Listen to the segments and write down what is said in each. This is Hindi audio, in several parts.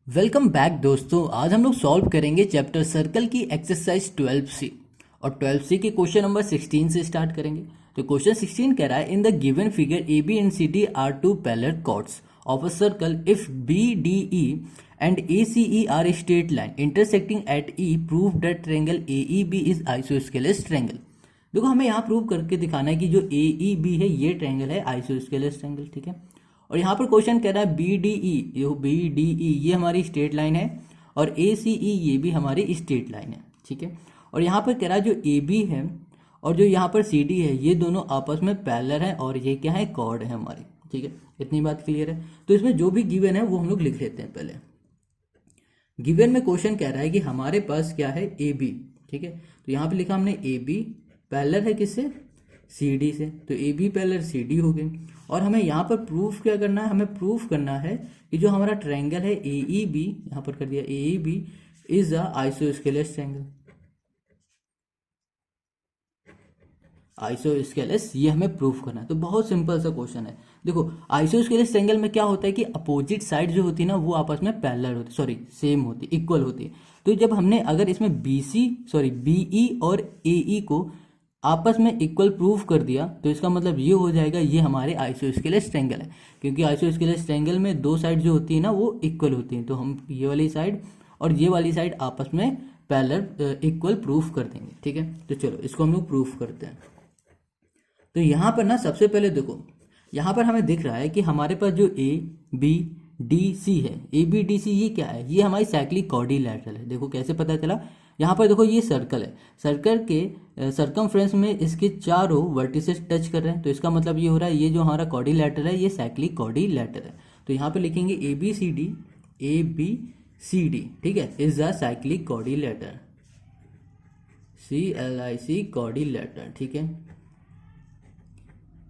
वेलकम बैक दोस्तों। आज हम लोग सॉल्व करेंगे चैप्टर सर्कल की एक्सरसाइज 12C और 12C के क्वेश्चन नंबर 16 से स्टार्ट करेंगे। तो क्वेश्चन 16 कह रहा है in the given figure A B and C D are two parallel chords of a circle if B D E and A C E are straight line intersecting at E prove that triangle A E B is isosceles triangle. देखो हमें यहाँ प्रूव करके दिखाना है कि जो ए ई बी है ये ट्रायंगल है आइसोस्केलेस ट्रायंगल, ठीक है। और यहाँ पर क्वेश्चन कह रहा है बी डी ई, जो बी डी ई ये हमारी स्ट्रेट लाइन है और ए सी ई ये भी हमारी स्ट्रेट लाइन है, ठीक है। और यहाँ पर कह रहा है जो ए बी है और जो यहाँ पर सी डी है ये दोनों आपस में पैरेलल है और ये क्या है, कॉर्ड है हमारी, ठीक है। इतनी बात क्लियर है। तो इसमें जो भी गिवन है वो हम लोग लिख लेते हैं। पहले गिवन में क्वेश्चन कह रहा है कि हमारे पास क्या है, ए बी, ठीक है। तो यहाँ पे लिखा हमने ए बी पैरेलल है किससे, सी डी से। तो A B parallel C D हो गई। और हमें यहाँ पर प्रूफ क्या करना है, हमें प्रूफ करना है कि जो हमारा ट्रायंगल है ए ई बी, यहाँ पर कर दिया A E B is a isosceles triangle. Isosceles ये हमें प्रूफ करना है। तो बहुत सिंपल सा क्वेश्चन है। देखो आइसोस्केलेस ट्रायंगल में क्या होता है कि अपोजिट साइड जो होती है ना वो आपस में पैरेलल होती, सॉरी सेम होती, इक्वल होती है। तो जब हमने अगर इसमें बीई और एई को आपस में इक्वल प्रूफ कर दिया तो इसका मतलब ये हो जाएगा ये हमारे आइसोस्केलेस ट्रायंगल है। क्योंकि आइसोस्केलेस ट्रायंगल में दो साइड जो होती है ना वो इक्वल होती हैं। तो हम ये वाली साइड और ये वाली साइड आपस में पैरेलल इक्वल प्रूफ कर देंगे, ठीक है। तो चलो इसको हम लोग प्रूफ करते हैं। तो यहाँ पर ना सबसे पहले देखो, यहाँ पर हमें दिख रहा है कि हमारे पास जो ए बी डी सी है, ए बी डी सी ये क्या है, ये हमारी साइक्लिक क्वाड्रिलैटरल है। देखो कैसे पता चला, यहाँ पर देखो ये सर्कल है, सर्कल के सर्कमफ्रेंस में इसके चारों वर्टिसेस टच कर रहे हैं। तो इसका मतलब ये हो रहा है ये जो हमारा क्वाड्रिलैटरल है ये साइक्लिक क्वाड्रिलैटरल है। तो यहाँ पे लिखेंगे ए बी सी डी, ठीक है, is the cyclic quadrilateral, CLIC quadrilateral, ठीक है।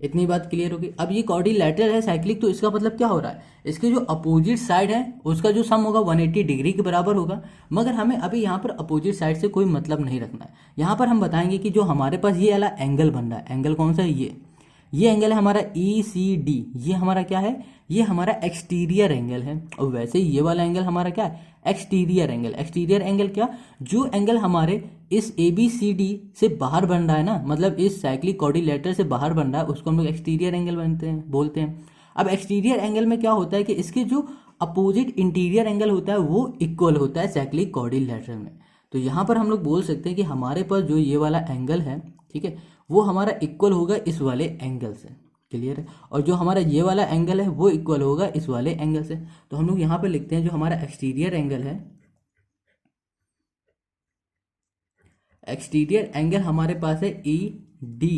इतनी बात क्लियर होगी। अब ये क्वाड्रिलैटरल है साइक्लिक, तो इसका मतलब क्या हो रहा है, इसके जो अपोजिट साइड है उसका जो सम होगा 180 डिग्री के बराबर होगा। मगर हमें अभी यहाँ पर अपोजिट साइड से कोई मतलब नहीं रखना है। यहाँ पर हम बताएंगे कि जो हमारे पास ये वाला एंगल बन रहा है, एंगल कौन सा है, ये एंगल है हमारा ECD। ये हमारा क्या है, ये हमारा एक्सटीरियर एंगल है। और वैसे ये वाला एंगल हमारा क्या है, एक्सटीरियर एंगल। एक्सटीरियर एंगल क्या, जो एंगल हमारे इस ABCD से बाहर बन रहा है ना, मतलब इस साइक्लिक क्वाड्रिलैटरल से बाहर बन रहा है, उसको हम लोग एक्सटीरियर एंगल बोलते हैं। अब एक्सटीरियर एंगल में क्या होता है कि इसके जो अपोजिट इंटीरियर एंगल होता है वो इक्वल होता है साइक्लिक क्वाड्रिलैटरल में। तो यहाँ पर हम लोग बोल सकते हैं कि हमारे पास जो ये वाला एंगल है, ठीक है, वो हमारा इक्वल होगा इस वाले एंगल से, क्लियर है। और जो हमारा ये वाला एंगल है वो इक्वल होगा इस वाले एंगल से। तो हम लोग यहाँ पर लिखते हैं जो हमारा एक्सटीरियर एंगल है, एक्सटीरियर एंगल हमारे पास है ED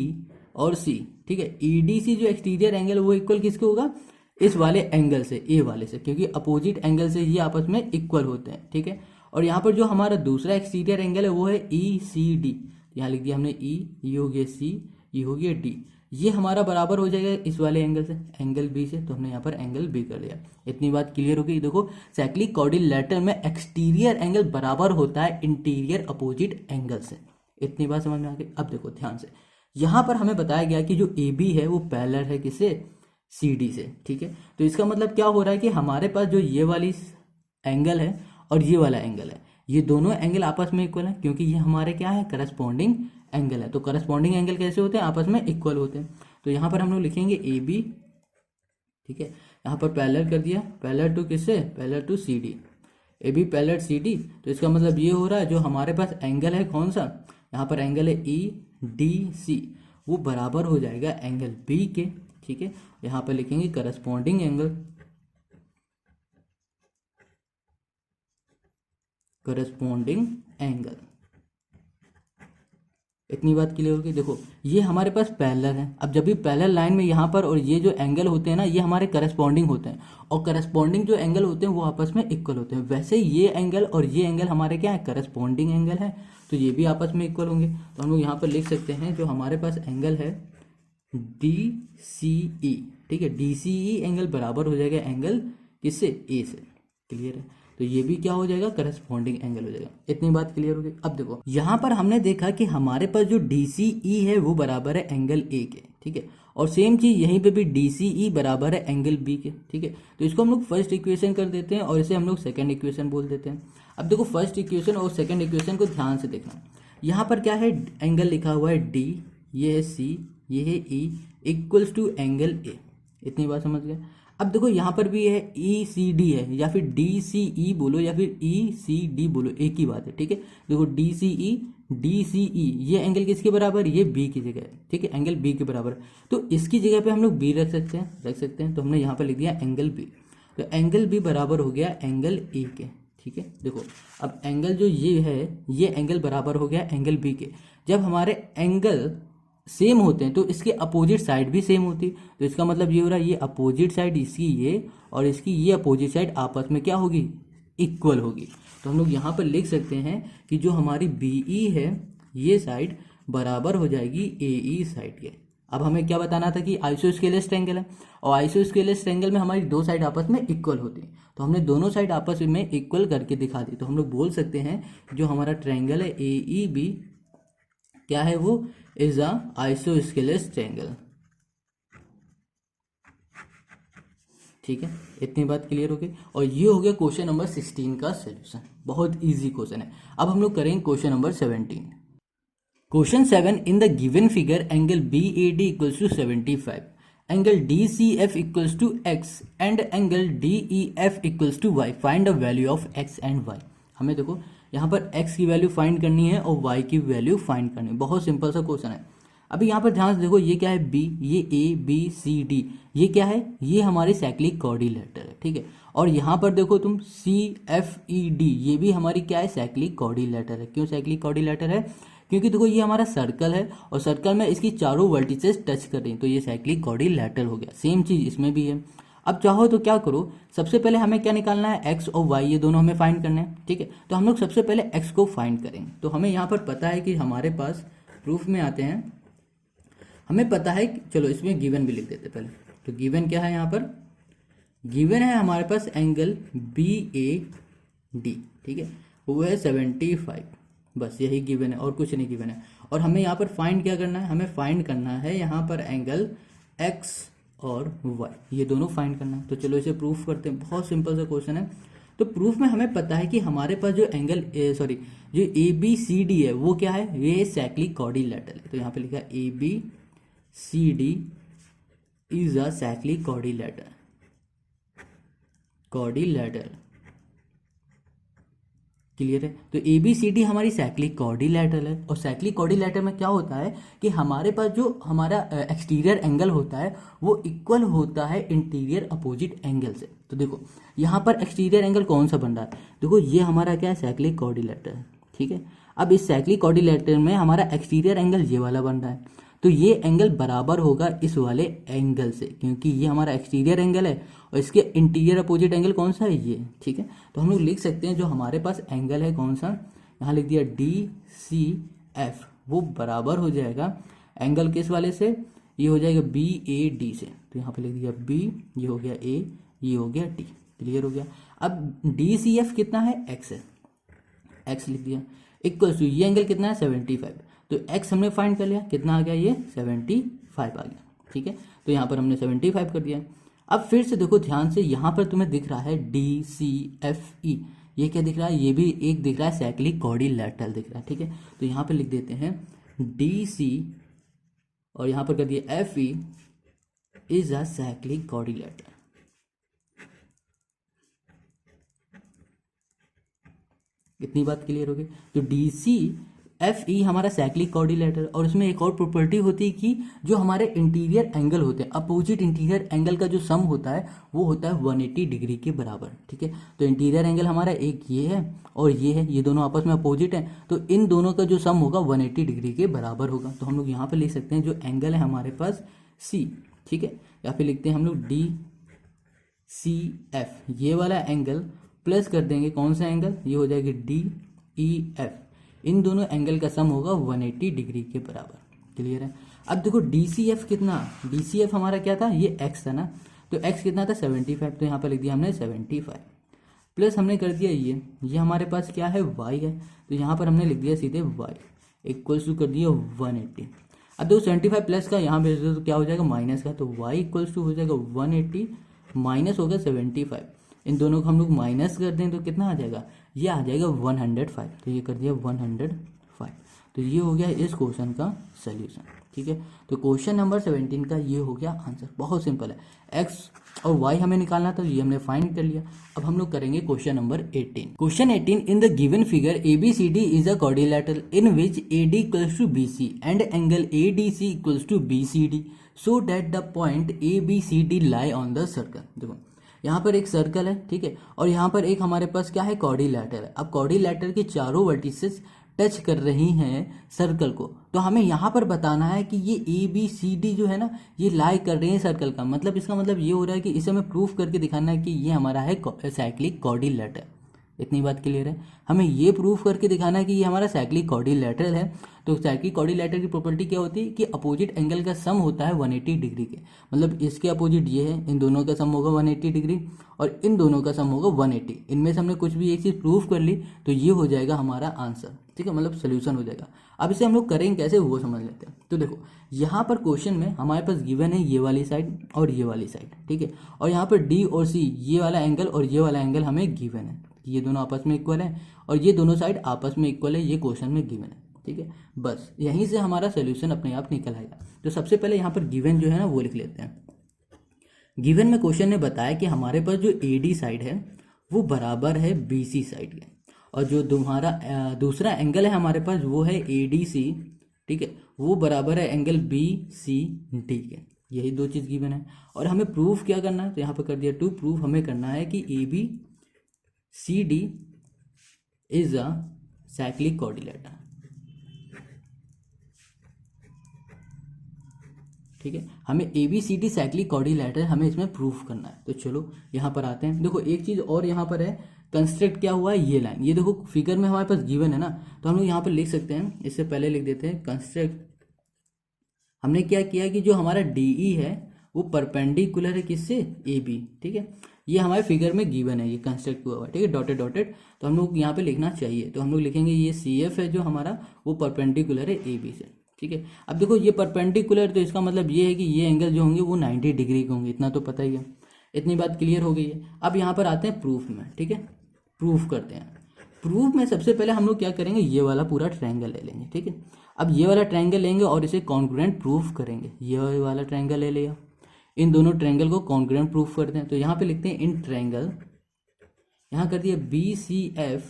और C, ठीक है। EDC जो एक्सटीरियर एंगल वो इक्वल किसके होगा, इस वाले एंगल से, ए वाले से, क्योंकि अपोजिट एंगल से ये आपस में इक्वल होते हैं, ठीक है। और यहाँ पर जो हमारा दूसरा एक्सटीरियर एंगल है वो है ECD। यहाँ लिख दिया हमने E, ये हो गया C, ये हो गया D। ये हमारा बराबर हो जाएगा इस वाले एंगल से, एंगल B से। तो हमने यहाँ पर एंगल B कर दिया। इतनी बात क्लियर हो गई। देखो साइक्लिक क्वाड्रिलैटरल में एक्सटीरियर एंगल बराबर होता है इंटीरियर अपोजिट एंगल से। इतनी बात समझ में आ गई। अब देखो ध्यान से, यहाँ पर हमें बताया गया कि जो AB है वो पैरेलल है किससे, CD से, ठीक है। तो इसका मतलब क्या हो रहा है कि हमारे पास जो ये वाली एंगल है और ये वाला एंगल है, ये दोनों एंगल आपस में इक्वल है, क्योंकि ये हमारे क्या है, करस्पॉन्डिंग एंगल है। तो करस्पॉन्डिंग एंगल कैसे होते हैं, आपस में इक्वल होते हैं। तो यहाँ पर हम लोग लिखेंगे AB, ठीक है, यहाँ पर पैरेलल कर दिया, पैरेलल टू किससे, parallel to CD, AB parallel CD। तो इसका मतलब ये हो रहा है जो हमारे पास एंगल है कौन सा, यहाँ पर एंगल है EDC, वो बराबर हो जाएगा एंगल B के, ठीक है। यहाँ पर लिखेंगे करस्पॉन्डिंग एंगल, करस्पॉन्डिंग एंगल। इतनी बात क्लियर होगी। देखो ये हमारे पास पैरेलल है। अब जब भी पैरेलल लाइन में यहाँ पर और ये जो एंगल होते हैं ना ये हमारे करस्पॉन्डिंग होते हैं, और करस्पॉन्डिंग जो एंगल होते हैं वो आपस में इक्वल होते हैं। वैसे ये एंगल और ये एंगल हमारे क्या है, करस्पॉन्डिंग एंगल है। तो ये भी आपस में इक्वल होंगे। तो हम लोग यहाँ पर लिख सकते हैं जो हमारे पास एंगल है DCE, ठीक है, DCE एंगल बराबर हो जाएगा एंगल किससे, A से, क्लियर है। तो ये भी क्या हो जाएगा, करस्पॉन्डिंग एंगल हो जाएगा। इतनी बात क्लियर हो गई। अब देखो यहाँ पर हमने देखा कि हमारे पास जो DCE है वो बराबर है एंगल A के, ठीक है। और सेम चीज़ यहीं पे भी डी सी ई बराबर है एंगल बी के, ठीक है। तो इसको हम लोग फर्स्ट इक्वेशन कर देते हैं और इसे हम लोग सेकंड इक्वेशन बोल देते हैं। अब देखो फर्स्ट इक्वेशन और सेकंड इक्वेशन को ध्यान से देखना। यहाँ पर क्या है, एंगल लिखा हुआ है डी, ये है सी, ये है ई, इक्वल्स टू एंगल ए। इतनी बात समझ गए। अब देखो यहाँ पर भी है ई सी डी है, या फिर डी सी ई बोलो या फिर ई सी डी बोलो, एक ही बात है, ठीक है। देखो डी सी ई, ये एंगल किसके बराबर, ये बी की जगह है, ठीक है, एंगल बी के बराबर। तो इसकी जगह पे हम लोग बी रख सकते हैं। तो हमने यहाँ पर लिख दिया एंगल बी। तो एंगल बी बराबर हो गया एंगल ए के, ठीक है। देखो अब एंगल जो ये है, ये एंगल बराबर हो गया एंगल बी के। जब हमारे एंगल सेम होते हैं तो इसके अपोजिट साइड भी सेम होती। तो इसका मतलब ये हो रहा है, ये अपोजिट साइड इसकी ये और इसकी ये अपोजिट साइड आपस में क्या होगी, इक्वल होगी। तो हम लोग यहाँ पर लिख सकते हैं कि जो हमारी बी ई है, ये साइड बराबर हो जाएगी ए ई साइड के। अब हमें क्या बताना था कि आइसोस्केलेस ट्रायंगल है, और आइसोस्केलेस ट्रायंगल में हमारी दो साइड आपस में इक्वल होती है। तो हमने दोनों साइड आपस में इक्वल करके दिखा दी। तो हम लोग बोल सकते हैं जो हमारा ट्रायंगल है ए ई बी क्या है, वो इज अ आइसोस्केलेस ट्रायंगल, ठीक है। इतनी बात क्लियर हो गई। और ये हो गया क्वेश्चन नंबर 16 का सॉल्यूशन। बहुत इजी क्वेश्चन है। अब हम लोग करेंगे question number 17। Question 7, in the given figure angle B A D equals to 75, angle D C F equals to X and angle D E F equals to Y, find the value of X and Y. हमें देखो यहाँ पर x की वैल्यू फाइंड करनी है और y की वैल्यू फाइंड करनी है। बहुत सिंपल सा क्वेश्चन है। अभी यहाँ पर ध्यान से देखो, ये क्या है b, ये a b c d, ये क्या है, ये हमारे साइक्लिक कोऑर्डिनेटर है, ठीक है। और यहाँ पर देखो तुम c f e d, ये भी हमारी क्या है, साइक्लिक कोऑर्डिनेटर है। क्यों साइक्लिक कोऑर्डिनेटर है, क्योंकि देखो ये हमारा सर्कल है और सर्कल में इसकी चारों वर्टिसेस टच कर रही हैं, तो ये साइक्लिक कोऑर्डिनेटर हो गया। सेम चीज इसमें भी है। अब चाहो तो क्या करो, सबसे पहले हमें क्या निकालना है, x और y, ये दोनों हमें फाइंड करने हैं, ठीक है। तो हम लोग सबसे पहले x को फाइंड करेंगे। तो हमें यहाँ पर पता है कि हमारे पास प्रूफ में आते हैं, हमें पता है कि, चलो इसमें गिवन भी लिख देते पहले। तो गिवन क्या है, यहाँ पर गिवन है हमारे पास एंगल बी ए डी, ठीक है, वो है 75, बस यही गिवन है और कुछ नहीं गिवन है। और हमें यहाँ पर फाइंड क्या करना है, हमें फाइंड करना है यहाँ पर एंगल x और y, ये दोनों फाइंड करना है। तो चलो इसे प्रूफ करते हैं। बहुत सिंपल सा क्वेश्चन है। तो प्रूफ में हमें पता है कि हमारे पास जो एंगल जो ए बी सी डी है, वो क्या है, ये साइक्लिक कोऑर्डिनेटर है। तो यहाँ पे लिखा है A B C D is a cyclic coordinator, clear है। तो ए बी सी डी हमारी साइक्लिक कोऑर्डिनेटर है। और साइक्लिक कोऑर्डिनेटर में क्या होता है कि हमारे पास जो हमारा एक्सटीरियर एंगल होता है वो इक्वल होता है इंटीरियर अपोजिट एंगल से। तो देखो यहाँ पर एक्सटीरियर एंगल कौन सा बन रहा है, देखो ये हमारा क्या है, साइक्लिक कोऑर्डिनेटर है, ठीक है। अब इस साइक्लिक कोऑर्डिनेटर में हमारा एक्सटीरियर एंगल ये वाला बन रहा है, तो ये एंगल बराबर होगा इस वाले एंगल से, क्योंकि ये हमारा एक्सटीरियर एंगल है और इसके इंटीरियर अपोजिट एंगल कौन सा है, ये, ठीक है। तो हम लोग लिख सकते हैं जो हमारे पास एंगल है कौन सा, यहाँ लिख दिया डी सी एफ, वो बराबर हो जाएगा एंगल किस वाले से, ये हो जाएगा बी ए डी से। तो यहाँ पे लिख दिया बी, ये हो गया ए, ये हो गया डी, क्लियर हो गया। अब डी सी एफ कितना है, एक्स है, एक्स लिख दिया, इक्वल टू ये एंगल कितना है 75। तो x हमने फाइंड कर लिया, कितना आ गया, ये 75 आ गया, ठीक है। तो यहाँ पर हमने 75 कर दिया। अब फिर से देखो ध्यान से, यहाँ पर तुम्हें दिख रहा है डी सी एफ ई, ये क्या दिख रहा है, ये भी एक दिख रहा है साइक्लिक कोऑर्डिनेटर दिख रहा है, ठीक है। तो यहाँ पर लिख देते हैं डी सी और यहाँ पर कर दिया F E is a cyclic coordinator. इतनी बात क्लियर हो गई। तो डी सी एफ ई हमारा साइक्लिक कोऑर्डिनेटर, और इसमें एक और प्रॉपर्टी होती है कि जो हमारे इंटीरियर एंगल होते हैं, अपोजिट इंटीरियर एंगल का जो सम होता है वो होता है 180 डिग्री के बराबर, ठीक है। तो इंटीरियर एंगल हमारा एक ये है और ये है, ये दोनों आपस में अपोजिट हैं, तो इन दोनों का जो सम होगा 180 डिग्री के बराबर होगा। तो हम लोग यहाँ पर लिख सकते हैं जो एंगल है हमारे पास सी, ठीक है, या फिर लिखते हैं हम लोग डी सी एफ, ये वाला एंगल प्लस कर देंगे कौन सा एंगल, ये हो जाएगी डी ई एफ, इन दोनों एंगल का सम होगा 180 डिग्री के बराबर, क्लियर है। अब देखो DCF कितना, DCF हमारा क्या था, ये x था ना, तो x कितना था 75, तो यहाँ पर लिख दिया हमने 75 प्लस हमने कर दिया ये हमारे पास क्या है y है, तो यहाँ पर हमने लिख दिया सीधे y इक्वल्स टू कर दिया 180। अब देखो 75 प्लस का यहाँ भेज दो तो क्या हो जाएगा माइनस का, तो y इक्वल्स टू हो जाएगा 180 माइनस होगा 75। इन दोनों को हम लोग माइनस कर दें तो कितना आ जाएगा, ये आ जाएगा 105। तो ये कर दिया 105। तो ये हो गया इस क्वेश्चन का सल्यूशन। ठीक है, तो क्वेश्चन नंबर 17 का ये हो गया आंसर। बहुत सिंपल है, एक्स और वाई हमें निकालना था, तो ये हमने फाइंड कर लिया। अब हम लोग करेंगे question number 18। Question 18, in the given figure ABCD is a quadrilateral in which AD equals to BC and angle ADC equals to BCD so that the point ABCD lie on the circle. देखो यहाँ पर एक सर्कल है, ठीक है, और यहाँ पर एक हमारे पास क्या है, क्वाड्रिलेटरल है। अब क्वाड्रिलेटरल के चारों वर्टिसेस टच कर रही हैं सर्कल को, तो हमें यहाँ पर बताना है कि ये ABCD जो है ना, ये लाई कर रही है सर्कल का। मतलब इसका मतलब ये हो रहा है कि इसे हमें प्रूफ करके दिखाना है कि ये हमारा है साइक्लिक क्वाड्रिलेटरल। इतनी बात क्लियर है, हमें ये प्रूफ करके दिखाना है कि ये हमारा साइक्लिक क्वाड्रिलेटरल है। तो साइक्लिक क्वाड्रिलेटरल की प्रॉपर्टी क्या होती है कि अपोजिट एंगल का सम होता है 180 डिग्री के। मतलब इसके अपोजिट ये है, इन दोनों का सम होगा 180 डिग्री और इन दोनों का सम होगा 180। इनमें से हमने कुछ भी एक चीज़ प्रूफ कर ली तो ये हो जाएगा हमारा आंसर। ठीक है, मतलब सोल्यूशन हो जाएगा। अब इसे हम लोग करेंगे कैसे वो समझ लेते हैं। तो देखो यहाँ पर क्वेश्चन में हमारे पास गिवन है ये वाली साइड और ये वाली साइड, ठीक है, और यहाँ पर D और C ये वाला एंगल और ये वाला एंगल हमें गिवन है। ये दोनों आपस में इक्वल है और ये दोनों साइड आपस में इक्वल है, ये क्वेश्चन में गिवन है। ठीक है, बस यहीं से हमारा सोल्यूशन अपने आप निकल आएगा। तो सबसे पहले यहाँ पर गिवन जो है ना वो लिख लेते हैं। गिवन में क्वेश्चन ने बताया कि हमारे पास जो AD साइड है वो बराबर है BC साइड के, और जो तुम्हारा दूसरा एंगल है हमारे पास वो है ADC, ठीक है, वो बराबर है एंगल BCD के। यही दो चीज़ गिवन है और हमें प्रूफ क्या करना है, तो यहाँ पर कर दिया टू प्रूफ हमें करना है कि ABCD is a cyclic quadrilateral. ठीक है, हमें ABCD साइक्लिक क्वाड्रिलेटरल हमें इसमें प्रूफ करना है। तो चलो यहाँ पर आते हैं। देखो एक चीज़ और यहाँ पर है, कंस्ट्रक्ट क्या हुआ है, ये लाइन, ये देखो फिगर में हमारे पास गिवन है ना, तो हम लोग यहाँ पर लिख सकते हैं। इससे पहले लिख देते हैं कंस्ट्रक्ट। हमने क्या किया कि जो हमारा DE है वो परपेंडिकुलर है किससे, AB। ठीक है, ये हमारे फिगर में गिवन है, ये कंस्ट्रक्ट हुआ हुआ है, ठीक है, डॉटेड डॉटेड। तो हम लोग यहाँ पे लिखना चाहिए, तो हम लोग लिखेंगे ये CF है जो हमारा वो परपेंडिकुलर है AB से। ठीक है, अब देखो ये परपेंडिकुलर, तो इसका मतलब ये है कि ये एंगल जो होंगे वो 90 डिग्री के होंगे, इतना तो पता ही है। इतनी बात क्लियर हो गई है। अब यहाँ पर आते हैं प्रूफ में। ठीक है, प्रूफ करते हैं। प्रूफ में सबसे पहले हम लोग क्या करेंगे, ये वाला पूरा ट्रायंगल ले लेंगे। ठीक है, अब ये वाला ट्रायंगल लेंगे और इसे कॉन्ग्रुएंट प्रूफ करेंगे। ये वाला ट्रायंगल ले लिया, इन दोनों ट्रायंगल को कॉन्ग्रुएंट प्रूफ करते हैं। तो यहाँ पे लिखते हैं इन ट्रायंगल, यहाँ कर दिया BCF,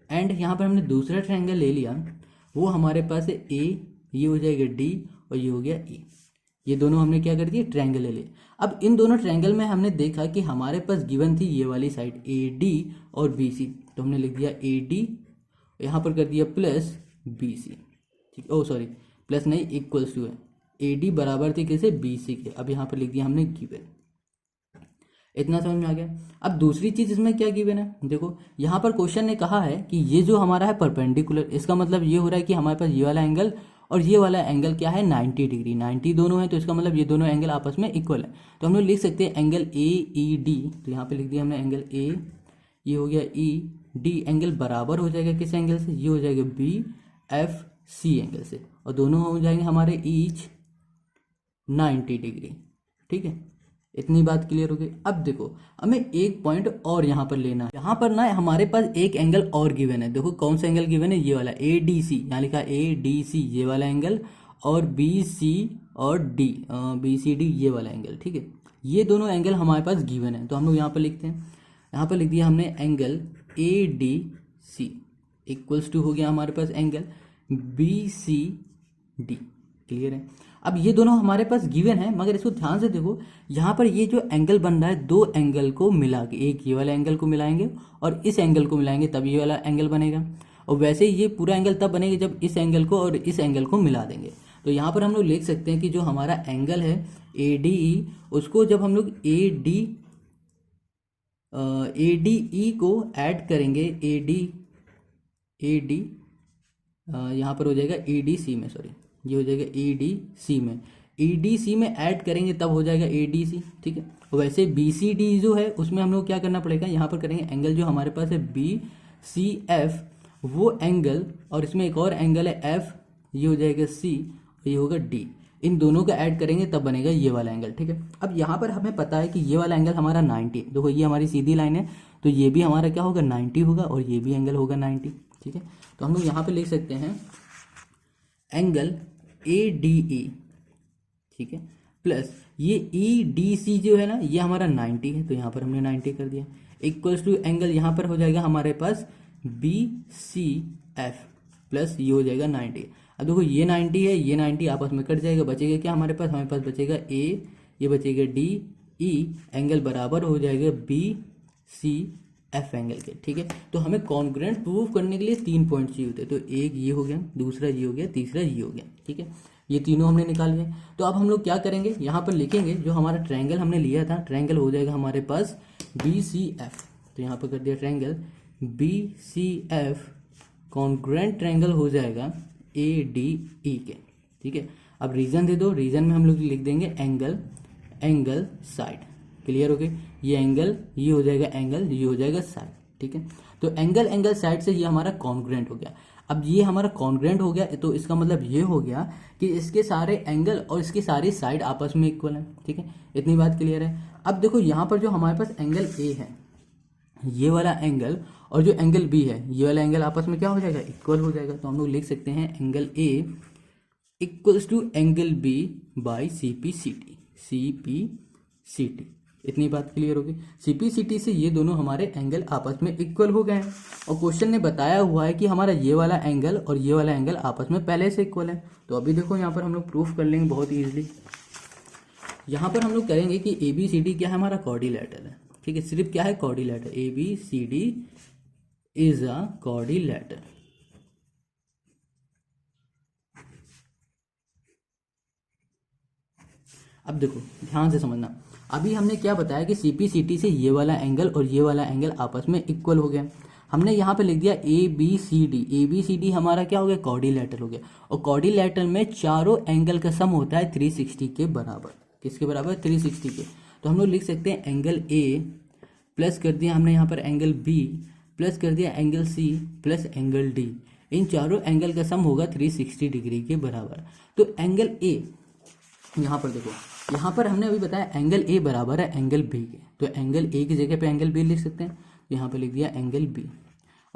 एंड यहाँ पर हमने दूसरा ट्रायंगल ले लिया, वो हमारे पास है A, ये हो जाएगा D और ये हो गया E। ये दोनों हमने क्या कर दिए, ट्रायंगल ले लिए। अब इन दोनों ट्रायंगल में हमने देखा कि हमारे पास गिवन थी ये वाली साइड AD और BC, तो हमने लिख दिया AD, यहाँ पर कर दिया प्लस BC। ठीक, ओ सॉरी प्लस नहीं, इक्वल्स टू है, AD बराबर थी किसे, BC के। अब यहाँ पर लिख दिया हमने गिवन। इतना समझ में आ गया। अब दूसरी चीज इसमें क्या गिवन है, देखो यहाँ पर क्वेश्चन ने कहा है कि ये जो हमारा है परपेंडिकुलर, इसका मतलब ये हो रहा है कि हमारे पास ये वाला एंगल और ये वाला एंगल क्या है 90 डिग्री, 90 दोनों है, तो इसका मतलब ये दोनों एंगल आपस में इक्वल है। तो हम लोग लिख सकते हैं एंगल AED, तो यहाँ पे लिख दिया हमने एंगल A, ये हो गया ED, एंगल बराबर हो जाएगा किस एंगल से, ये हो जाएगा BFC एंगल से, और दोनों हो जाएंगे हमारे ईच 90 डिग्री। ठीक है, इतनी बात क्लियर हो गई। अब देखो हमें एक पॉइंट और यहाँ पर लेना है। यहाँ पर ना हमारे पास एक एंगल और गिवन है। देखो कौन सा एंगल गिवन है, ये वाला ADC, यहाँ लिखा ADC ये वाला एंगल, और BC और BCD ये वाला एंगल। ठीक है, ये दोनों एंगल हमारे पास गिवन है, तो हम लोग यहाँ पर लिखते हैं। यहाँ पर लिख दिया हमने एंगल ADC इक्वल्स टू हो गया हमारे पास एंगल BCD। क्लियर है। अब ये दोनों हमारे पास गिवन है, मगर इसको ध्यान से देखो, यहाँ पर ये जो एंगल बन रहा है दो एंगल को मिला के, एक ये वाला एंगल को मिलाएंगे और इस एंगल को मिलाएंगे तब ये वाला एंगल बनेगा, और वैसे ही ये पूरा एंगल तब बनेगा जब इस एंगल को और इस एंगल को मिला देंगे। तो यहाँ पर हम लोग लिख सकते हैं कि जो हमारा एंगल है ADE, उसको जब हम लोग ADE को ऐड करेंगे, AD यहाँ पर हो जाएगा EDC में, सॉरी ये हो जाएगा EDC में ऐड करेंगे तब हो जाएगा ADC। ठीक है, वैसे BCD जो है उसमें हम लोग क्या करना पड़ेगा, यहाँ पर करेंगे एंगल जो हमारे पास है BCF वो एंगल, और इसमें एक और एंगल है F, ये हो जाएगा C, ये होगा डी। इन दोनों को ऐड करेंगे तब बनेगा ये वाला एंगल, ठीक है। अब यहाँ पर हमें पता है कि ये वाला एंगल हमारा 90, देखो ये हमारी सीधी लाइन है, तो ये भी हमारा क्या होगा 90 होगा, और ये भी एंगल होगा 90, ठीक है। तो हम लोग यहाँ पे लिख सकते हैं एंगल ADE, ठीक है, प्लस ये EDC जो है ना, ये हमारा 90 है, तो यहाँ पर हमने 90 कर दिया, इक्वल्स टू एंगल यहाँ पर हो जाएगा हमारे पास BCF प्लस ये हो जाएगा 90। अब देखो ये 90 है, ये 90 आपस में कट जाएगा, बचेगा क्या हमारे पास, हमारे पास बचेगा A, ये बचेगा DE, एंगल बराबर हो जाएगा BCF एंगल के, ठीक है। तो हमें कॉन्ग्रुएंट प्रूव करने के लिए 3 पॉइंट चाहिए होते हैं, तो एक ये हो गया, दूसरा ये हो गया, तीसरा ये हो गया, ठीक है। ये तीनों हमने निकाल लिए। तो अब हम लोग क्या करेंगे, यहाँ पर लिखेंगे जो हमारा ट्रायंगल हमने लिया था, ट्रायंगल हो जाएगा हमारे पास BCF, तो यहाँ पर कर दिया ट्रायंगल BCF कॉन्ग्रुएंट ट्रायंगल हो जाएगा ADE के, ठीक है। अब रीजन दे दो, रीजन में हम लोग लिख देंगे एंगल साइड, क्लियर हो गई, ये एंगल ये हो जाएगा एंगल, ये हो जाएगा साइड, ठीक है। तो एंगल साइड से ये हमारा कॉन्ग्रुएंट हो गया। अब ये हमारा कॉन्ग्रुएंट हो गया, तो इसका मतलब ये हो गया कि इसके सारे एंगल और इसकी सारी साइड आपस में इक्वल है, ठीक है। इतनी बात क्लियर है। अब देखो यहाँ पर जो हमारे पास एंगल A है, ये वाला एंगल और जो एंगल B है, ये वाला एंगल आपस में क्या हो जाएगा, इक्वल हो जाएगा। तो हम लोग लिख सकते हैं angle A equals to angle B by CPCT। इतनी बात क्लियर होगी। CPCT से ये दोनों हमारे एंगल आपस में इक्वल हो गए हैं, और क्वेश्चन ने बताया हुआ है कि हमारा ये वाला एंगल और ये वाला एंगल आपस में पहले से इक्वल है। तो अभी देखो यहाँ पर हम लोग प्रूफ कर लेंगे बहुत ईजिली। यहाँ पर हम लोग करेंगे कि ABCD क्या है, हमारा कॉर्डिलेटर है, ठीक है। सिर्फ क्या है, quadrilateral, ABCD is a quadrilateral. अब देखो ध्यान से समझना, अभी हमने क्या बताया कि CPCT से ये वाला एंगल और ये वाला एंगल आपस में इक्वल हो गया। हमने यहाँ पे लिख दिया ABCD हमारा क्या हो गया, कॉर्डिलेटर हो गया, और कॉर्डिलेटर में चारों एंगल का सम होता है 360 के बराबर। किसके बराबर, 360 के। तो हम लोग लिख सकते हैं एंगल A प्लस कर दिया हमने यहाँ पर एंगल B प्लस कर दिया angle C plus angle D, इन चारों एंगल का सम होगा 360 डिग्री के बराबर। तो एंगल A, यहाँ पर देखो, यहाँ पर हमने अभी बताया एंगल A बराबर है एंगल B के, तो एंगल A की जगह पे एंगल B लिख सकते हैं। यहाँ पे लिख दिया एंगल B,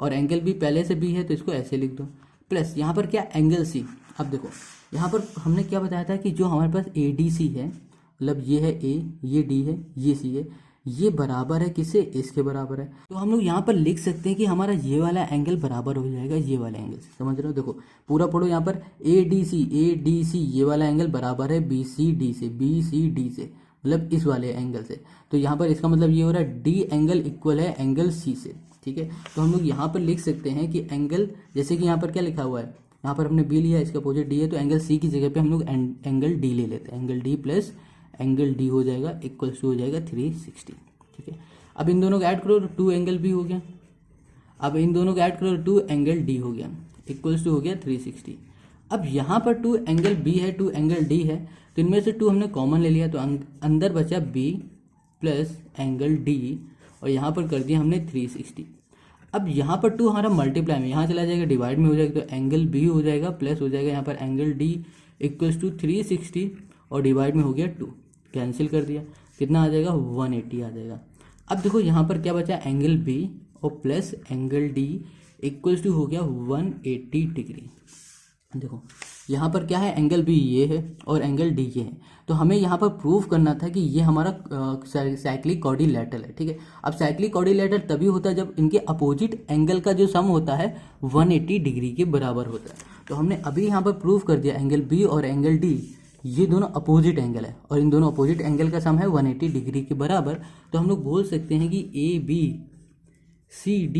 और एंगल B पहले से B है तो इसको ऐसे लिख दो, प्लस यहाँ पर क्या एंगल C। अब देखो यहाँ पर हमने क्या बताया था कि जो हमारे पास ADC है, मतलब ये है A, ये D है, ये C है, ये बराबर है किससे, इसके बराबर है। तो हम लोग यहाँ पर लिख सकते हैं कि हमारा ये वाला एंगल बराबर हो जाएगा ये वाले एंगल से। समझ रहे हो, देखो पूरा पढ़ो यहाँ पर ADC ये वाला एंगल बराबर है BCD से, मतलब इस वाले एंगल से। तो यहाँ पर इसका मतलब ये हो रहा है D एंगल इक्वल है एंगल C से, ठीक है। तो हम लोग यहाँ पर लिख सकते हैं कि एंगल, जैसे कि यहाँ पर क्या लिखा हुआ है, यहाँ पर हमने B लिया, इसका अपोजिट D है, तो एंगल C की जगह पे हम लोग एंगल D ले लेते हैं, angle D plus angle D हो जाएगा इक्वल्स टू हो जाएगा 360, ठीक है। अब इन दोनों को ऐड करो, 2 एंगल B हो गया। अब इन दोनों को ऐड करो, 2 एंगल D हो गया इक्वल्स टू हो गया 360। अब यहाँ पर 2 एंगल B है, 2 एंगल D है, तो इनमें से 2 हमने कॉमन ले लिया, तो अंदर बचा B प्लस एंगल D, और यहाँ पर कर दिया हमने 360। अब यहाँ पर 2 हमारा मल्टीप्लाई में यहाँ चला जाएगा, डिवाइड में हो जाएगा, तो एंगल B हो जाएगा प्लस हो जाएगा यहाँ पर एंगल D इक्वल्स टू 360, और डिवाइड में हो गया 2, कैंसिल कर दिया, कितना आ जाएगा 180 आ जाएगा। अब देखो यहाँ पर क्या बचा, एंगल B और plus angle D equals to हो गया 180 डिग्री। देखो यहाँ पर क्या है, एंगल B ये है और एंगल D ये है, तो हमें यहाँ पर प्रूव करना था कि ये हमारा साइक्लिक कॉर्डिलेटर है, ठीक है। अब साइक्लिक कॉर्डिलेटर तभी होता है जब इनके अपोजिट एंगल का जो सम होता है 180 डिग्री के बराबर होता है। तो हमने अभी यहाँ पर प्रूव कर दिया एंगल B और एंगल D ये दोनों अपोजिट एंगल है, और इन दोनों अपोजिट एंगल का सम है 180 डिग्री के बराबर। तो हम लोग बोल सकते हैं कि ABCD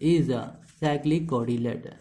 is a cyclic quadrilateral.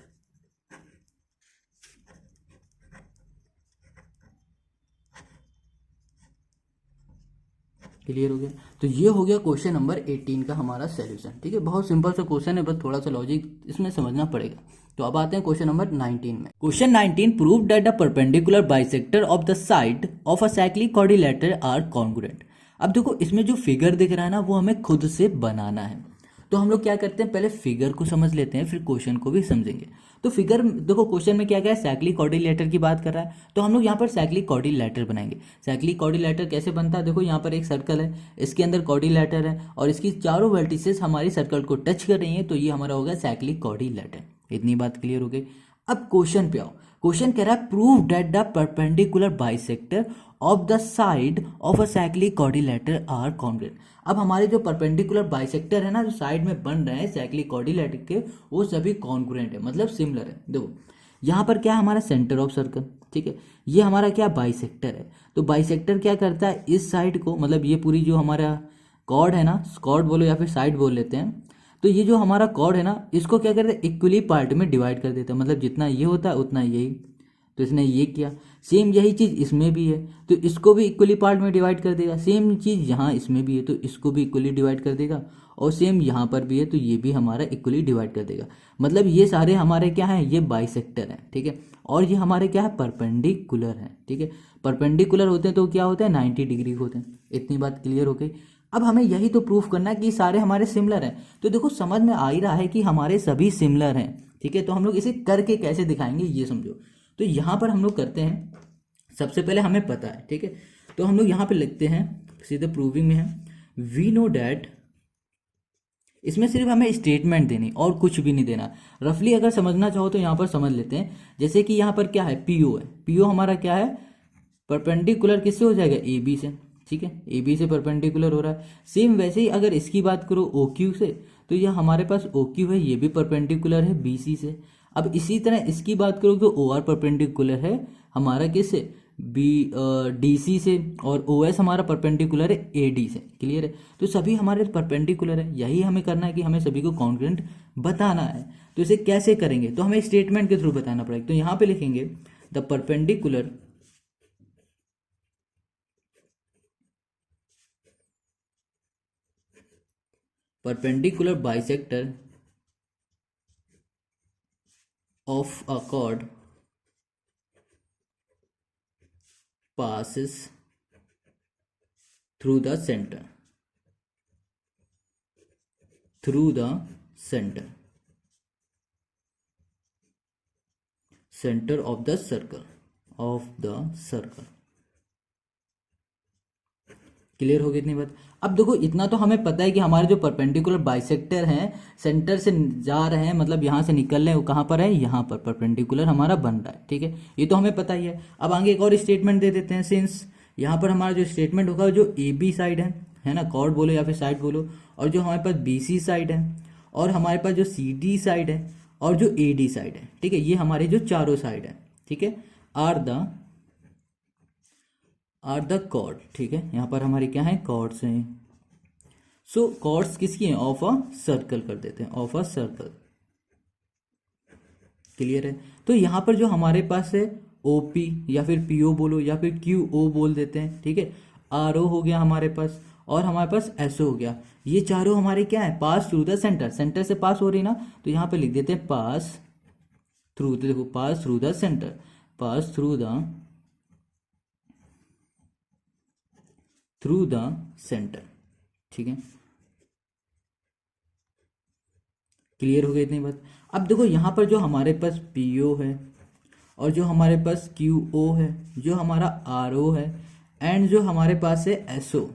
Clear हो गया। तो ये हो गया क्वेश्चन नंबर 18 का हमारा सॉल्यूशन, ठीक है। बहुत सिंपल सा क्वेश्चन है, बस थोड़ा सा लॉजिक इसमें समझना पड़ेगा। तो अब आते हैं क्वेश्चन नंबर 19 में। Question 19, prove that the perpendicular bisector of the side of a cyclic quadrilateral are congruent. अब देखो इसमें जो फिगर दिख रहा है ना, वो हमें खुद से बनाना है। तो हम लोग क्या करते हैं, पहले फिगर को समझ लेते हैं, फिर क्वेश्चन को भी समझेंगे। तो फिगर देखो, क्वेश्चन में क्या क्या है, साइक्लिक क्वाड्रिलेटरल की बात कर रहा है, तो हम लोग यहाँ पर साइक्लिक क्वाड्रिलेटरल बनाएंगे। साइक्लिक क्वाड्रिलेटरल कैसे बनता है, देखो यहाँ पर एक सर्कल है, इसके अंदर क्वाड्रिलेटरल है और इसकी चारों वर्टिसेस हमारी सर्कल को टच कर रही हैं, तो ये हमारा होगा साइक्लिक क्वाड्रिलेटरल। इतनी बात क्लियर हो गई। अब क्वेश्चन पे आओ। क्वेश्चन कह रहा है prove that the perpendicular bisector of the side of a cyclic quadrilateral are congruent. अब हमारे जो परपेंडिकुलर बाइसेक्टर है ना, जो साइड में बन रहे हैं साइक्लिक क्वाड्रिलेटरल के, वो सभी कॉन्ग्रुएंट है, मतलब सिमिलर है। देखो यहाँ पर क्या है, हमारा सेंटर ऑफ सर्कल, ठीक है, ये हमारा क्या बाइसेक्टर है। तो बाइसेक्टर क्या करता है, इस साइड को, मतलब ये पूरी जो हमारा कॉर्ड है ना, कॉर्ड बोलो या फिर साइड बोल लेते हैं, तो ये जो हमारा कॉर्ड है ना, इसको क्या करते हैं, इक्वली पार्ट में डिवाइड कर देते हैं, मतलब जितना ये होता है उतना यही। तो इसने ये किया, सेम यही चीज़ इसमें भी है, तो इसको भी इक्वली पार्ट में डिवाइड कर देगा। सेम चीज़ यहाँ इसमें भी है, तो इसको भी इक्वली डिवाइड कर देगा, और सेम यहाँ पर भी है, तो ये भी हमारा इक्वली डिवाइड कर देगा। मतलब ये सारे हमारे क्या हैं, ये बाइसेक्टर हैं, ठीक है, और ये हमारे क्या है, परपेंडिकुलर हैं, ठीक है। परपेंडिकुलर होते हैं तो क्या होते हैं, 90 डिग्री होते हैं। इतनी बात क्लियर हो गई। अब हमें यही तो प्रूफ करना है कि सारे हमारे सिमिलर हैं। तो देखो समझ में आ ही रहा है कि हमारे सभी सिमिलर हैं, ठीक है। तो हम लोग इसे करके कैसे दिखाएंगे, ये समझो। तो यहाँ पर हम लोग करते हैं, सबसे पहले हमें पता है, ठीक है, तो हम लोग यहाँ पे लिखते हैं, सीधे प्रूविंग में है, वी नो डैट। इसमें सिर्फ हमें स्टेटमेंट देनी और कुछ भी नहीं देना। रफली अगर समझना चाहो तो यहाँ पर समझ लेते हैं। जैसे कि यहाँ पर क्या है, पीओ है, पीओ हमारा क्या है, परपेंडिकुलर किससे हो जाएगा, ए बी से, ठीक है, ए बी से परपेंडिकुलर हो रहा है। सेम वैसे ही अगर इसकी बात करो ओ क्यू से, तो यह हमारे पास ओ क्यू है, ये भी परपेंडिकुलर है बी सी से। अब इसी तरह इसकी बात करो तो ओ आर परपेंडिकुलर है हमारा किससे, बी डी सी से, और ओ एस हमारा परपेंडिकुलर है ए डी से। क्लियर है, तो सभी हमारे परपेंडिकुलर है। यही हमें करना है कि हमें सभी को कॉन्ग्रुएंट बताना है। तो इसे कैसे करेंगे, तो हमें स्टेटमेंट के थ्रू बताना पड़ेगा। तो यहाँ पे लिखेंगे the perpendicular bisector of a chord passes through the center center of the circle। Clear हो गई इतनी बात। अब देखो इतना तो हमें पता है कि हमारे जो परपेंडिकुलर बाइसेक्टर हैं सेंटर से जा रहे हैं, मतलब यहाँ से निकल रहे हैं, वो कहाँ पर है, यहाँ पर परपेंडिकुलर हमारा बन रहा है, ठीक है, ये तो हमें पता ही है। अब आगे एक और स्टेटमेंट दे देते हैं। सिंस यहाँ पर हमारा जो स्टेटमेंट होगा, जो ए बी साइड है ना, कॉर्ड बोलो या फिर साइड बोलो, और जो हमारे पास बी सी साइड है, और हमारे पास जो सी डी साइड है, और जो ए डी साइड है, ठीक है, ये हमारे जो चारों साइड है, ठीक है, आर द कॉर्ड, ठीक है, यहाँ पर हमारे क्या है, कॉर्ड्स हैं। सो कॉर्ड्स किसकी हैं, ऑफ अ सर्कल कर देते हैं, ऑफ अ सर्कल। क्लियर है, तो यहाँ पर जो हमारे पास है ओपी या फिर पीओ बोलो या फिर क्यू ओ बोल देते हैं, ठीक है, आर ओ हो गया हमारे पास, और हमारे पास एस ओ हो गया। ये चारों हमारे क्या है, पास थ्रू द सेंटर, सेंटर से पास हो रही ना, तो यहाँ पे लिख देते हैं पास थ्रू, तो देखो पास through the centre, pass through the centre, ठीक है। क्लियर हो गई इतनी बात। अब देखो यहाँ पर जो हमारे पास पी ओ है, और जो हमारे पास क्यू ओ है, जो हमारा आर ओ है, एंड जो हमारे पास है एस ओ,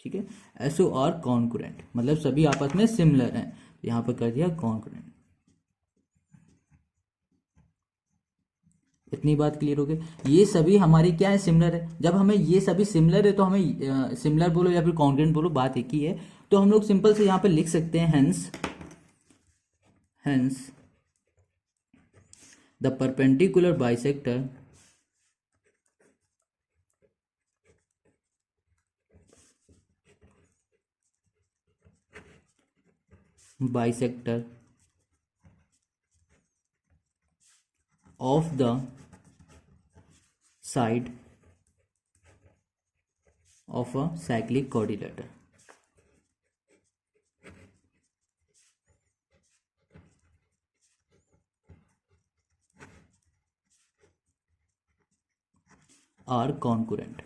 ठीक है, एस ओ आर कॉन्करेंट, मतलब सभी आपस में सिमिलर हैं। यहाँ पर कर दिया कॉन्करेंट। इतनी बात क्लियर हो गई। ये सभी हमारी क्या है, सिमिलर है। जब हमें ये सभी सिमिलर है तो हमें सिमिलर बोलो या फिर कॉन्करेंट बोलो, बात एक ही है। तो हम लोग सिंपल से यहाँ पे लिख सकते हैं hence the perpendicular bisector of the side of a cyclic quadrilateral are concurrent।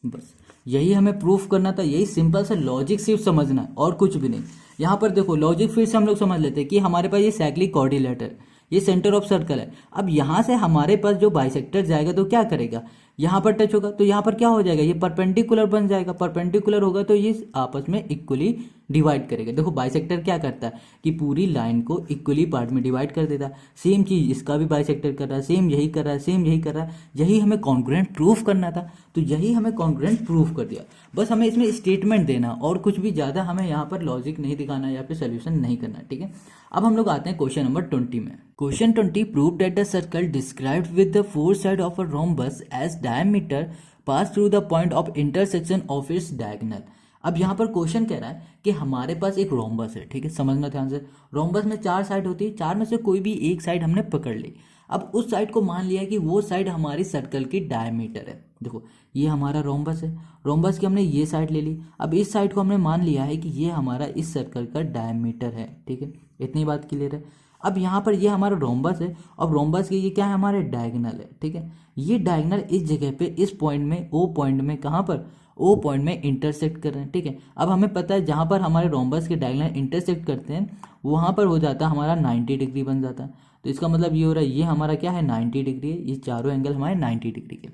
बस यही हमें प्रूफ करना था, यही सिंपल सा लॉजिक सिर्फ समझना है और कुछ भी नहीं। यहाँ पर देखो लॉजिक फिर से हम लोग समझ लेते हैं कि हमारे पास ये साइक्लिक कोऑर्डिनेटर, ये सेंटर ऑफ सर्कल है। अब यहाँ से हमारे पास जो बाइसेक्टर जाएगा तो क्या करेगा, यहाँ पर टच होगा तो यहाँ पर क्या हो जाएगा, ये परपेंडिकुलर बन जाएगा। परपेंडिकुलर होगा तो ये आपस में इक्वली डिवाइड करेगा। देखो बाइसेक्टर क्या करता है कि पूरी लाइन को इक्वली पार्ट में डिवाइड कर देता है। सेम चीज इसका भी बाइसेक्टर कर रहा है, सेम यही कर रहा है, सेम यही कर रहा है। यही हमें कॉन्ग्रुएंट प्रूफ करना था, तो यही हमें कॉन्ग्रुएंट प्रूफ कर दिया। बस हमें इसमें स्टेटमेंट देना और कुछ भी ज़्यादा हमें यहाँ पर लॉजिक नहीं दिखाना या फिर सोल्यूशन नहीं करना, ठीक है। अब हम लोग आते हैं क्वेश्चन नंबर 20 में। Question 20, prove that the circle described with the four side of a rhombus as diameter pass through the point of intersection of its diagonal. अब यहाँ पर क्वेश्चन कह रहा है कि हमारे पास एक रोम्बस है, ठीक है, समझना ध्यान से। रोम्बस में 4 साइड होती है, 4 में से कोई भी एक साइड हमने पकड़ ली। अब उस साइड को मान लिया कि वो साइड हमारी सर्कल की डायमीटर है। देखो ये हमारा रोम्बस है, रोम्बस की हमने ये साइड ले ली। अब इस साइड को हमने मान लिया है कि ये हमारा इस सर्कल का डायमीटर है, ठीक है, इतनी बात क्लियर है। अब यहाँ पर ये हमारा रोम्बस है, अब रोम्बस की ये क्या है, हमारे डायगोनल है, ठीक है। ये डायगोनल इस जगह पे, इस पॉइंट में, ओ पॉइंट में, कहाँ पर, ओ पॉइंट में इंटरसेक्ट कर रहे हैं, ठीक है। अब हमें पता है जहाँ पर हमारे रोम्बस के डायगोनल इंटरसेक्ट करते हैं वहाँ पर हो जाता है हमारा 90 डिग्री बन जाता है। तो इसका मतलब ये हो रहा है ये हमारा क्या है, 90 डिग्री है। ये चारों एंगल हमारे 90 डिग्री के।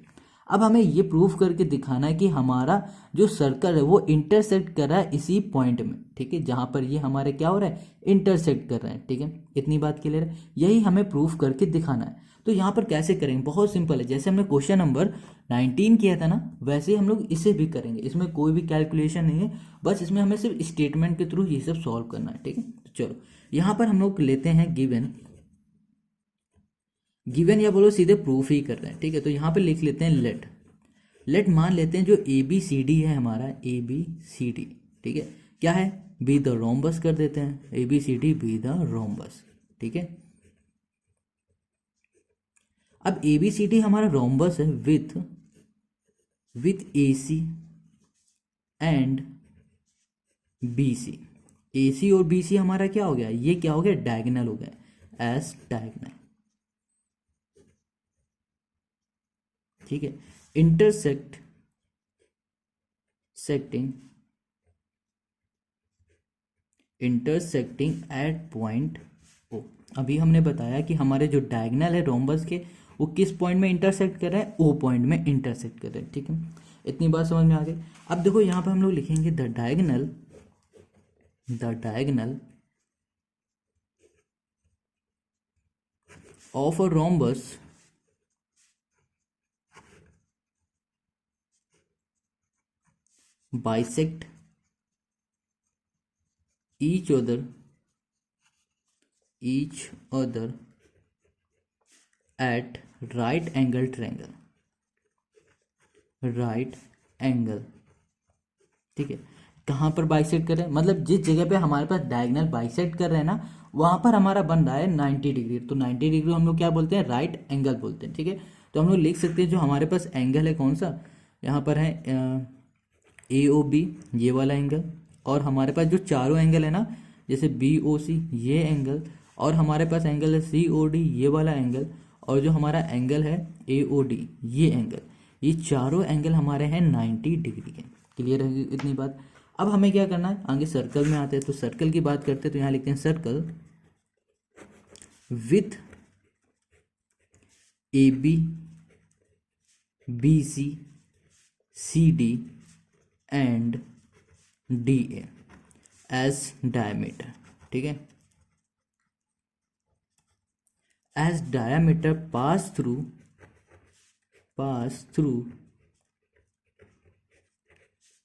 अब हमें ये प्रूफ करके दिखाना है कि हमारा जो सर्कल है वो इंटरसेक्ट कर रहा है इसी पॉइंट में, ठीक है, जहाँ पर ये हमारे क्या हो रहा है, इंटरसेक्ट कर रहे हैं, ठीक है, इतनी बात क्लियर है। यही हमें प्रूफ करके दिखाना है। तो यहाँ पर कैसे करेंगे, बहुत सिंपल है। जैसे हमने क्वेश्चन नंबर 19 किया था ना, वैसे ही हम लोग इसे भी करेंगे। इसमें कोई भी कैलकुलेशन नहीं है, बस इसमें हमें सिर्फ स्टेटमेंट के थ्रू ये सब सॉल्व करना है, ठीक है। तो चलो यहाँ पर हम लोग लेते हैं गिवन, गिवन या बोलो सीधे प्रूफ ही कर रहे हैं, ठीक है। तो यहाँ पे लिख लेते हैं लेट मान लेते हैं जो ABCD है हमारा, ABCD, ठीक है, क्या है, बी द रोम्बस कर देते हैं, ABCD बी द रोम्बस, ठीक है। अब ABCD हमारा रोम्बस है with AC and BC। AC और BC हमारा क्या हो गया, ये क्या हो गया, डायगोनल हो गया, एस डायगोनल, ठीक है। Intersecting at point O। अभी हमने बताया कि हमारे जो डायगोनल है रोम्बस के वो किस पॉइंट में इंटरसेक्ट कर रहे हैं, O पॉइंट में इंटरसेक्ट कर रहे हैं, ठीक है। इतनी बात समझ में आ गई। अब देखो यहाँ पे हम लोग लिखेंगे the diagonal of a rhombus bisect each other at right angle triangle, ठीक है। कहाँ पर बाइसेक्ट कर रहे हैं, मतलब जिस जगह पे हमारे पास डायगोनल बाइसेक्ट कर रहे हैं ना, वहाँ पर हमारा बन रहा है 90 डिग्री। तो 90 डिग्री हम लोग क्या बोलते हैं, राइट एंगल बोलते हैं, ठीक है। तो हम लोग लिख सकते हैं जो हमारे पास एंगल है कौन सा, यहाँ पर है AOB, ये वाला एंगल, और हमारे पास जो चारों एंगल है ना, जैसे BOC ये एंगल, और हमारे पास एंगल है COD ये वाला एंगल, और जो हमारा एंगल है AOD ये एंगल, ये चारों एंगल हमारे हैं 90 डिग्री के। क्लियर है इतनी बात। अब हमें क्या करना है, आगे सर्कल में आते हैं। तो सर्कल की बात करते हैं, तो यहाँ लिखते हैं circle with AB BC CD and DA as diameter, ठीक है, as diameter pass through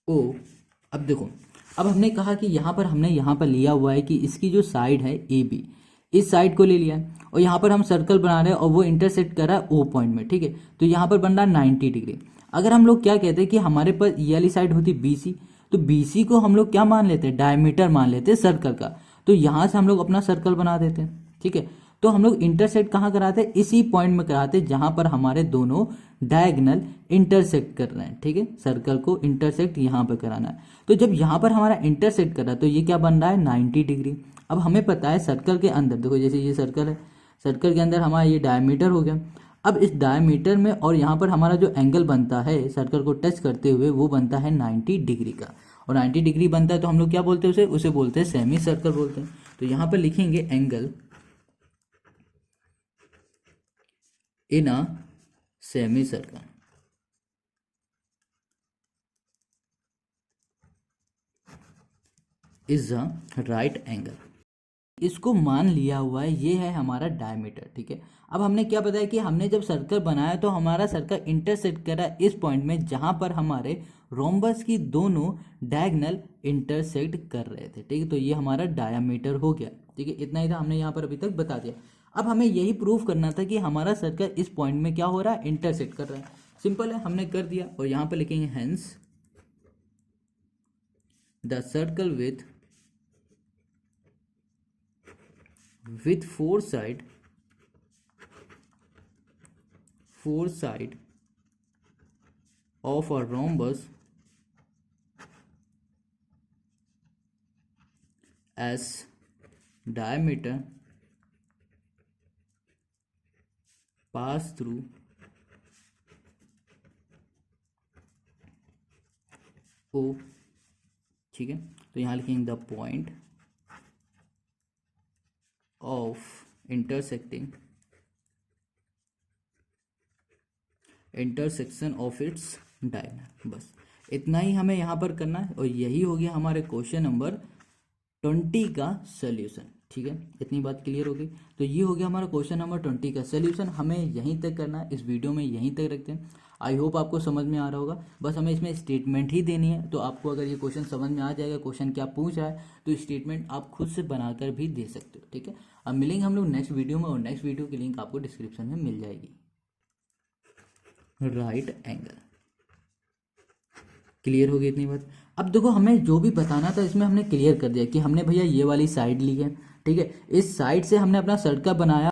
O। अब देखो, अब हमने कहा कि हमने यहाँ पर लिया हुआ है कि इसकी जो साइड है AB, इस साइड को ले लिया है, और यहाँ पर हम सर्कल बना रहे हैं और वो इंटरसेक्ट कर रहा है O पॉइंट में, ठीक है। तो यहाँ पर बन रहा है 90 डिग्री। अगर हम लोग क्या कहते हैं कि हमारे पास ये वाली साइड होती BC, तो BC को हम लोग क्या मान लेते हैं, डायमीटर मान लेते हैं सर्कल का। तो यहाँ से हम लोग अपना सर्कल बना देते हैं, ठीक है। तो हम लोग इंटरसेक्ट कहाँ कराते हैं, इसी पॉइंट में कराते हैं जहाँ पर हमारे दोनों डायगोनल इंटरसेक्ट कर रहे हैं, ठीक है। सर्कल को इंटरसेक्ट यहाँ पर कराना है। तो जब यहाँ पर हमारा इंटरसेक्ट कर रहा है तो ये क्या बन रहा है, 90 डिग्री। अब हमें पता है सर्कल के अंदर, देखो जैसे ये सर्कल है, सर्कल के अंदर हमारा ये डायमीटर हो गया। अब इस डायमीटर में और यहाँ पर हमारा जो एंगल बनता है सर्कल को टच करते हुए वो बनता है 90 डिग्री का, और 90 डिग्री बनता है तो हम लोग क्या बोलते हैं उसे, उसे बोलते हैं सेमी सर्कल बोलते हैं। तो यहाँ पर लिखेंगे angle in a semi circle is a right angle. इसको मान लिया हुआ है, ये है हमारा डायमीटर, ठीक है। अब हमने क्या बताया कि हमने जब सर्कल बनाया तो हमारा सर्कल इंटरसेक्ट करा इस पॉइंट में जहां पर हमारे रोम्बस की दोनों डायगोनल इंटरसेक्ट कर रहे थे, ठीक है। तो ये हमारा डायमीटर हो गया, ठीक है। इतना ही था, हमने यहाँ पर अभी तक बता दिया। अब हमें यही प्रूव करना था कि हमारा सर्कल इस पॉइंट में क्या हो रहा है, इंटरसेक्ट कर रहा है। सिंपल है, हमने कर दिया। और यहाँ पर लिखेंगे hence the circle with four side of a rhombus as diameter pass through O, ठीक है। तो यहाँ लिखेंगे the point of intersection of its diagonal. बस इतना ही हमें यहाँ पर करना है, और यही हो गया हमारे क्वेश्चन नंबर 20 का सोल्यूशन, ठीक है। इतनी बात क्लियर हो गई। तो ये हो गया हमारा क्वेश्चन नंबर 20 का सोल्यूशन। हमें यहीं तक करना है, इस वीडियो में यहीं तक रखते हैं। आई होप आपको समझ में आ रहा होगा। बस हमें इसमें स्टेटमेंट ही देनी है। तो आपको अगर ये क्वेश्चन समझ में आ जाएगा, क्वेश्चन क्या पूछ रहा है, तो स्टेटमेंट आप खुद से बनाकर भी दे सकते हो, ठीक है। अब मिलेंगे हम लोग नेक्स्ट वीडियो में, और नेक्स्ट वीडियो की लिंक आपको डिस्क्रिप्शन में मिल जाएगी। राइट एंगल क्लियर हो गई इतनी बात। अब देखो, हमें जो भी बताना था इसमें हमने क्लियर कर दिया कि हमने भैया ये वाली साइड ली है, ठीक है। इस साइड से हमने अपना सर्कल बनाया